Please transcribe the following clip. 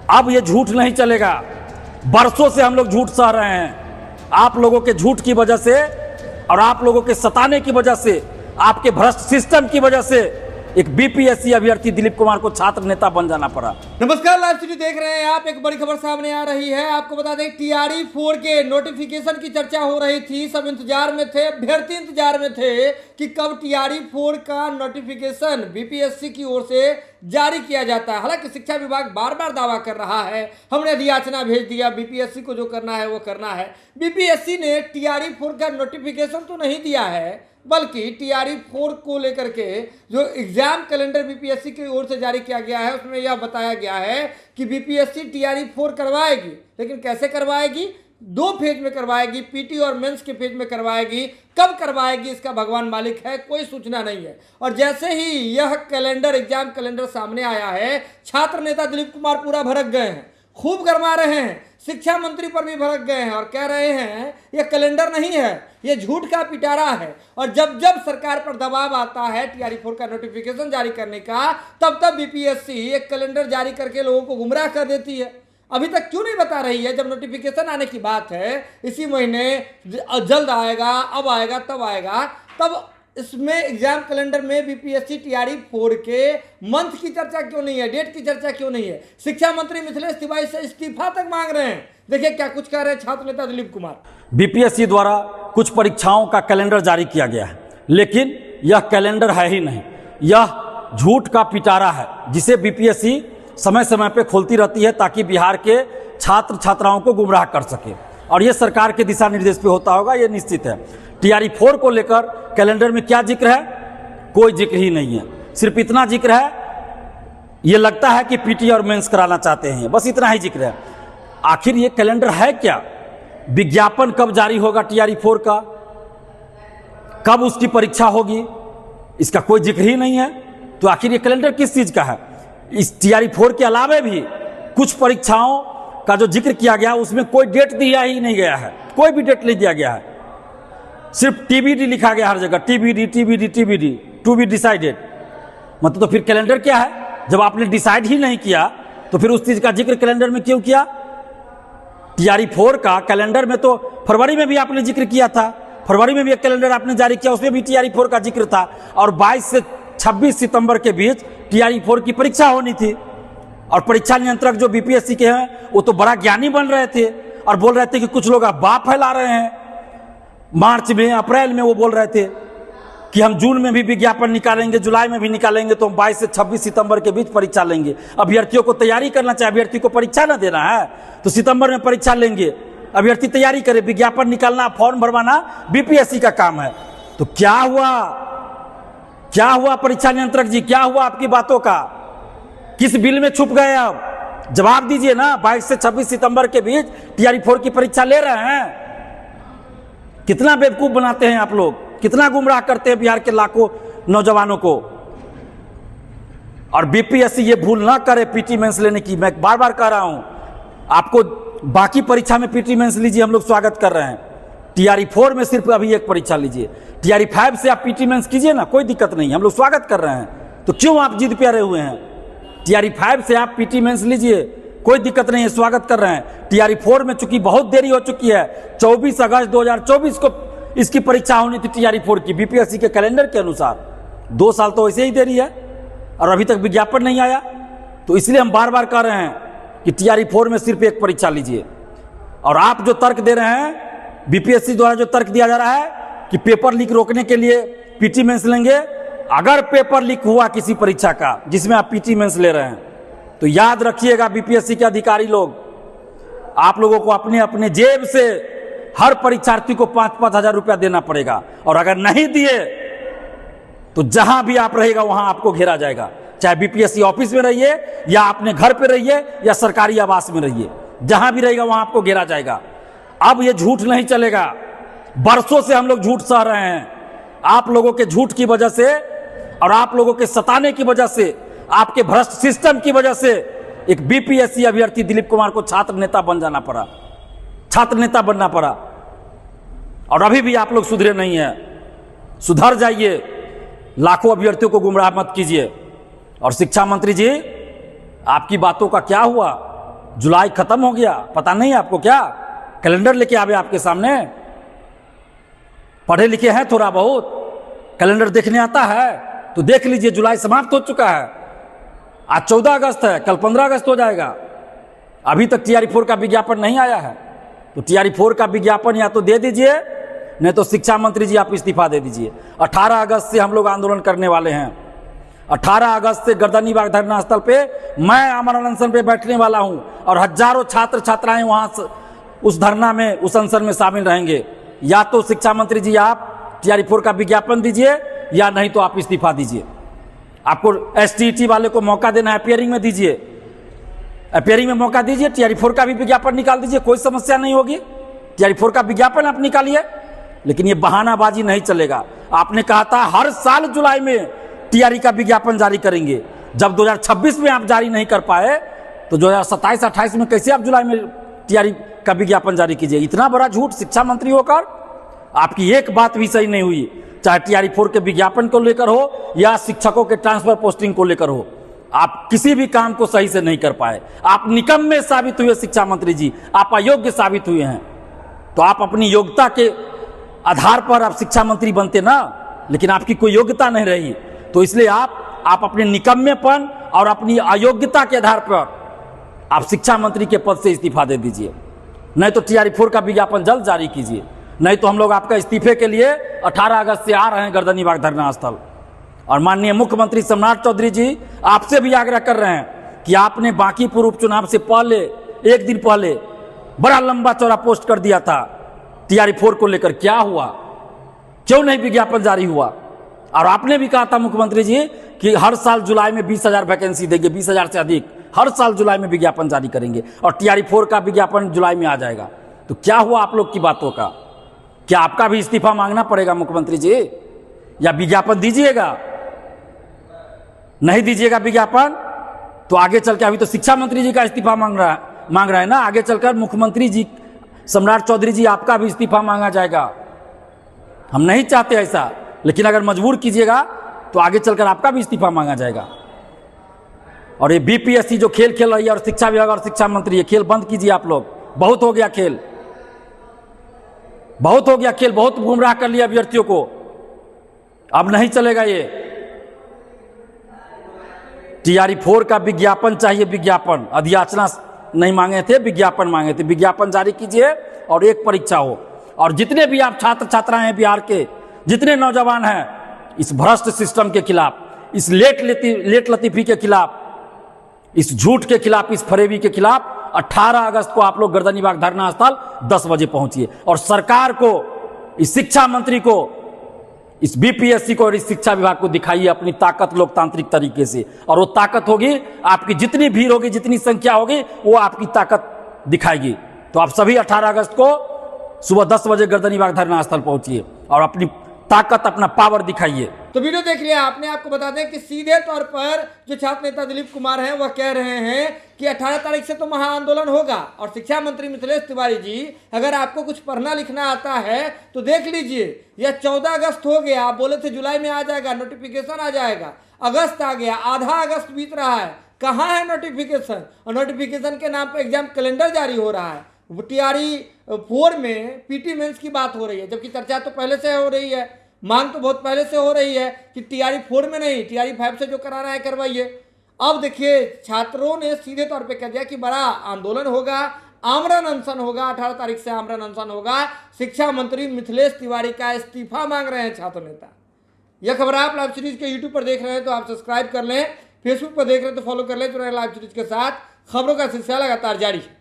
अब ये झूठ नहीं चलेगा। बरसों से हम लोग झूठ सह रहे हैं। आप लोगों के झूठ की वजह से और आप लोगों के सताने की वजह से, आपके भ्रष्ट सिस्टम की वजह से एक बीपीएससी अभ्यर्थी दिलीप कुमार को छात्र नेता बन जाना पड़ा। नमस्कार, लाइव स्टूडियो देख रहे हैं आप। एक बड़ी खबर सामने आ रही है। आपको बता दें, टीआरई 4 के नोटिफिकेशन की चर्चा हो रही थी। सब इंतजार में थे, अभ्यर्थी इंतजार में थे कि कब टीआरई 4 का नोटिफिकेशन बीपीएससी की ओर से जारी किया जाता है। हालांकि शिक्षा विभाग बार बार दावा कर रहा है, हमने अधियाचना भेज दिया, बीपीएससी को जो करना है वो करना है। बीपीएससी ने टीआरई 4 का नोटिफिकेशन तो नहीं दिया है, बल्कि टीआरई 4 को लेकर के जो एग्जाम कैलेंडर बीपीएससी की ओर से जारी किया गया है, उसमें यह बताया गया है कि बीपीएससी टीआरई 4 करवाएगी। लेकिन कैसे करवाएगी? 2 फेज में करवाएगी, पीटी और मेंस के फेज में करवाएगी। कब करवाएगी इसका भगवान मालिक है, कोई सूचना नहीं है। और जैसे ही यह कैलेंडर, एग्जाम कैलेंडर सामने आया है, छात्र नेता दिलीप कुमार पूरा भड़क गए हैं, खूब गरमा रहे हैं। शिक्षा मंत्री पर भी भड़क गए हैं और कह रहे हैं यह कैलेंडर नहीं है, यह झूठ का पिटारा है। और जब जब सरकार पर दबाव आता है टीआरई 4 का नोटिफिकेशन जारी करने का, तब तब बीपीएससी एक कैलेंडर जारी करके लोगों को गुमराह कर देती है। अभी तक क्यों नहीं बता रही है? जब नोटिफिकेशन आने की बात है, इसी महीने जल्द आएगा, अब आएगा, तब आएगा, तब इसमें एग्जाम कैलेंडर में बीपीएससी टीआरई 4 के मंथ की चर्चा क्यों नहीं है, डेट की चर्चा क्यों नहीं है? शिक्षा मंत्री मिथिलेश तिवारी से इस्तीफा तक मांग रहे हैं। देखिए क्या कुछ कह रहे हैं छात्र नेता दिलीप कुमार। बीपीएससी द्वारा कुछ परीक्षाओं का कैलेंडर जारी किया गया है, लेकिन यह कैलेंडर है ही नहीं, यह झूठ का पिटारा है, जिसे बीपीएससी समय समय पर खोलती रहती है ताकि बिहार के छात्र छात्राओं को गुमराह कर सके। और यह सरकार के दिशा निर्देश पे होता होगा, यह निश्चित है। टीआरई 4 को लेकर कैलेंडर में क्या जिक्र है? कोई जिक्र ही नहीं है। सिर्फ इतना जिक्र है, यह लगता है कि पीटी और मेंस कराना चाहते हैं, बस इतना ही जिक्र है। आखिर ये कैलेंडर है क्या? विज्ञापन कब जारी होगा टीआरई 4 का, कब उसकी परीक्षा होगी, इसका कोई जिक्र ही नहीं है। तो आखिर ये कैलेंडर किस चीज का है? इस टीआरई 4 के अलावे भी कुछ परीक्षाओं का जो जिक्र किया गया, उसमें कोई डेट दिया ही नहीं गया है, कोई भी डेट नहीं दिया गया है। सिर्फ टीबीडी लिखा गया हर जगह, TBD TBD TBD, to be decided. मतलब तो फिर कैलेंडर क्या है? जब आपने डिसाइड ही नहीं किया तो फिर उस चीज का जिक्र कैलेंडर में क्यों किया? टीआरई 4 का कैलेंडर में तो फरवरी में भी आपने जिक्र किया था, फरवरी में भी एक कैलेंडर आपने जारी किया, उसमें भी टीआरई 4 का जिक्र था। और 22 से 26 सितंबर के बीच टीआरई 4 की परीक्षा होनी थी। और परीक्षा नियंत्रक जो बीपीएससी के हैं, वो तो बड़ा ज्ञानी बन रहे थे और बोल रहे थे कि कुछ लोग अफवाह फैला रहे हैं। मार्च में, अप्रैल में वो बोल रहे थे कि हम जून में भी विज्ञापन निकालेंगे, जुलाई में भी निकालेंगे, तो हम 22 से 26 सितंबर के बीच परीक्षा लेंगे। अभ्यर्थियों को तैयारी करना चाहिए, अभ्यर्थी को परीक्षा ना देना है तो सितंबर में परीक्षा लेंगे। अभ्यर्थी तैयारी करे, विज्ञापन निकालना, फॉर्म भरवाना बीपीएससी का काम है। तो क्या हुआ? क्या हुआ परीक्षा नियंत्रक जी, क्या हुआ आपकी बातों का? किस बिल में छुप गए? अब जवाब दीजिए ना। 22 से 26 सितंबर के बीच टीआरई 4 की परीक्षा ले रहे हैं। कितना बेवकूफ बनाते हैं आप लोग, कितना गुमराह करते हैं बिहार के लाखों नौजवानों को। और बीपीएससी ये भूल ना करे पीटी मेंस लेने की। मैं बार बार कह रहा हूं आपको, बाकी परीक्षा में पीटी मेंस लीजिए, हम लोग स्वागत कर रहे हैं। टीआरई 4 में सिर्फ अभी एक परीक्षा लीजिए। टीआरई 5 से आप पीटी मेंस कीजिए ना, कोई दिक्कत नहीं, हम लोग स्वागत कर रहे हैं। तो क्यों आप जिद पे अड़े हुए हैं? टीआरई 5 से आप पीटी मेंस लीजिए, कोई दिक्कत नहीं है, स्वागत कर रहे हैं। टीआरई 4 में चूंकि बहुत देरी हो चुकी है, 24 अगस्त 2024 को इसकी परीक्षा होनी थी टीआरई 4 की, बीपीएससी के कैलेंडर के अनुसार। 2 साल तो वैसे ही देरी है और अभी तक विज्ञापन नहीं आया। तो इसलिए हम बार बार कह रहे हैं कि टीआरई 4 में सिर्फ एक परीक्षा लीजिए। और आप जो तर्क दे रहे हैं, बीपीएससी द्वारा जो तर्क दिया जा रहा है कि पेपर लीक रोकने के लिए पीटी मेंस लेंगे, अगर पेपर लीक हुआ किसी परीक्षा का जिसमें आप पीटी मेंस ले रहे हैं, तो याद रखिएगा बीपीएससी के अधिकारी लोग, आप लोगों को अपने अपने जेब से हर परीक्षार्थी को 5-5 हजार रुपया देना पड़ेगा। और अगर नहीं दिए तो जहां भी आप रहेगा वहां आपको घेरा जाएगा। चाहे बीपीएससी ऑफिस में रहिए या अपने घर पे रहिए या सरकारी आवास में रहिए, जहां भी रहेगा वहां आपको घेरा जाएगा। अब ये झूठ नहीं चलेगा। बरसों से हम लोग झूठ सह रहे हैं। आप लोगों के झूठ की वजह से और आप लोगों के सताने की वजह से, आपके भ्रष्ट सिस्टम की वजह से एक बीपीएससी अभ्यर्थी दिलीप कुमार को छात्र नेता बन जाना पड़ा, छात्र नेता बनना पड़ा। और अभी भी आप लोग सुधरे नहीं हैं। सुधर जाइए, लाखों अभ्यर्थियों को गुमराह मत कीजिए। और शिक्षा मंत्री जी, आपकी बातों का क्या हुआ? जुलाई खत्म हो गया, पता नहीं आपको क्या? कैलेंडर लेके आवे आपके सामने, पढ़े लिखे हैं थोड़ा बहुत, कैलेंडर देखने आता है तो देख लीजिए, जुलाई समाप्त हो चुका है। आज 14 अगस्त है, कल 15 अगस्त हो जाएगा। अभी तक टीआरई 4 का विज्ञापन नहीं आया है, तो टीआरई 4 का विज्ञापन या तो दे दीजिए, नहीं तो शिक्षा मंत्री जी आप इस्तीफा दे दीजिए। 18 अगस्त से हम लोग आंदोलन करने वाले हैं। 18 अगस्त से गर्दनीबाग धरना स्थल पे मैं आमरण अनशन पे बैठने वाला हूं और हजारों छात्र छात्राएं वहां उस धरना में, उस अनशन में शामिल रहेंगे। या तो शिक्षा मंत्री जी आप टीआरई 4 का विज्ञापन दीजिए, या नहीं तो आप इस्तीफा दीजिए। आपको एसटीईटी वाले को मौका देना है, अपियरिंग में दीजिए, अपियरिंग में मौका दीजिए, टीआरई 4 का भी विज्ञापन निकाल दीजिए, कोई समस्या नहीं होगी। टीआरई 4 का विज्ञापन आप निकालिए, लेकिन ये बहानाबाजी नहीं चलेगा। आपने कहा था हर साल जुलाई में टीआरई का विज्ञापन जारी करेंगे, जब 2026 में आप जारी नहीं कर पाए तो 2027-28 में कैसे आप जुलाई में टीआरई का विज्ञापन जारी कीजिए? इतना बड़ा झूठ शिक्षा मंत्री होकर आपकी एक बात भी सही नहीं हुई, चाहे टीआरई 4 के विज्ञापन को लेकर हो या शिक्षकों के ट्रांसफर पोस्टिंग को लेकर हो। आप किसी भी काम को सही से नहीं कर पाए, आप निकम्मे साबित हुए शिक्षा मंत्री जी, आप अयोग्य साबित हुए हैं। तो आप अपनी योग्यता के आधार पर आप शिक्षा मंत्री बनते ना, लेकिन आपकी कोई योग्यता नहीं रही, तो इसलिए आप अपने निकम्मेपन और अपनी अयोग्यता के आधार पर आप शिक्षा मंत्री के पद से इस्तीफा दे दीजिए, नहीं तो टीआरई 4 का विज्ञापन जल्द जारी कीजिए। नहीं तो हम लोग आपका इस्तीफे के लिए 18 अगस्त से आ रहे हैं गर्दनीबाग धरना स्थल। और माननीय मुख्यमंत्री सम्राट चौधरी जी आपसे भी आग्रह कर रहे हैं कि आपने बांकीपुर उपचुनाव से पहले, एक दिन पहले बड़ा लंबा चौड़ा पोस्ट कर दिया था टीआरई 4 को लेकर, क्या हुआ? क्यों नहीं विज्ञापन जारी हुआ? और आपने भी कहा था मुख्यमंत्री जी कि हर साल जुलाई में 20,000 वैकेंसी देंगे, 20,000 से अधिक हर साल जुलाई में विज्ञापन जारी करेंगे और टीआरई 4 का विज्ञापन जुलाई में आ जाएगा। तो क्या हुआ आप लोग की बातों का? क्या आपका भी इस्तीफा मांगना पड़ेगा मुख्यमंत्री जी, या विज्ञापन दीजिएगा? नहीं दीजिएगा विज्ञापन तो आगे चल के, अभी तो शिक्षा मंत्री जी का इस्तीफा मांग रहा है ना, आगे चलकर मुख्यमंत्री जी सम्राट चौधरी जी आपका भी इस्तीफा मांगा जाएगा। हम नहीं चाहते ऐसा, लेकिन अगर मजबूर कीजिएगा तो आगे चलकर आपका भी इस्तीफा मांगा जाएगा। और ये बीपीएससी जो खेल खेल रही है और शिक्षा विभाग और शिक्षा मंत्री, ये खेल बंद कीजिए आप लोग। बहुत हो गया खेल, बहुत हो गया खेल, बहुत गुमराह कर लिया अभ्यर्थियों को, अब नहीं चलेगा ये। टीआरई 4 का विज्ञापन चाहिए, विज्ञापन। अधियाचना नहीं मांगे थे, विज्ञापन मांगे थे। विज्ञापन जारी कीजिए और एक परीक्षा हो। और जितने भी आप छात्र छात्राएं हैं बिहार के, जितने नौजवान हैं, इस भ्रष्ट सिस्टम के खिलाफ, इस लेट लतीफी के खिलाफ, इस झूठ के खिलाफ, इस फरेबी के खिलाफ 18 अगस्त को आप लोग गर्दनीबाग धरना स्थल 10 बजे पहुंचिए और सरकार को, इस शिक्षा मंत्री को, इस बीपीएससी को और इस शिक्षा विभाग को दिखाइए अपनी ताकत लोकतांत्रिक तरीके से। और वो ताकत होगी, आपकी जितनी भीड़ होगी, जितनी संख्या होगी, वो आपकी ताकत दिखाएगी। तो आप सभी 18 अगस्त को सुबह 10 बजे गर्दनीबाग धरना स्थल पहुंचिए और अपनी ताकत, अपना पावर दिखाइए। तो वीडियो देख लिया आपने। आपको बता दें कि सीधे तौर पर जो छात्र नेता दिलीप कुमार हैं वह कह रहे हैं कि 18 तारीख से तो महाआंदोलन होगा। और शिक्षा मंत्री मिथिलेश तिवारी जी, अगर आपको कुछ पढ़ना लिखना आता है तो देख लीजिए, यह 14 अगस्त हो गया, आप बोले थे जुलाई में आ जाएगा, नोटिफिकेशन आ जाएगा, अगस्त आ गया, आधा अगस्त बीत रहा है, कहाँ है नोटिफिकेशन? और नोटिफिकेशन के नाम पर एग्जाम कैलेंडर जारी हो रहा है। टीआरई 4 में पीटी मेंस की बात हो रही है, जबकि चर्चा तो पहले से हो रही है, मांग तो बहुत पहले से हो रही है कि टीआरई 4 में नहीं, टीआरई 5 से जो कराना है करवाइए। अब देखिए, छात्रों ने सीधे तौर पे कह दिया कि बड़ा आंदोलन होगा, आमरण अनशन होगा, 18 तारीख से आमरण अनशन होगा। शिक्षा मंत्री मिथिलेश तिवारी का इस्तीफा मांग रहे हैं छात्र नेता। यह खबर आप लाइव सीरीज के यूट्यूब पर देख रहे हैं तो आप सब्सक्राइब कर लें, फेसबुक पर देख रहे हैं तो फॉलो कर लें। तो लाइव सीरीज के साथ खबरों का सिलसिला लगातार जारी है।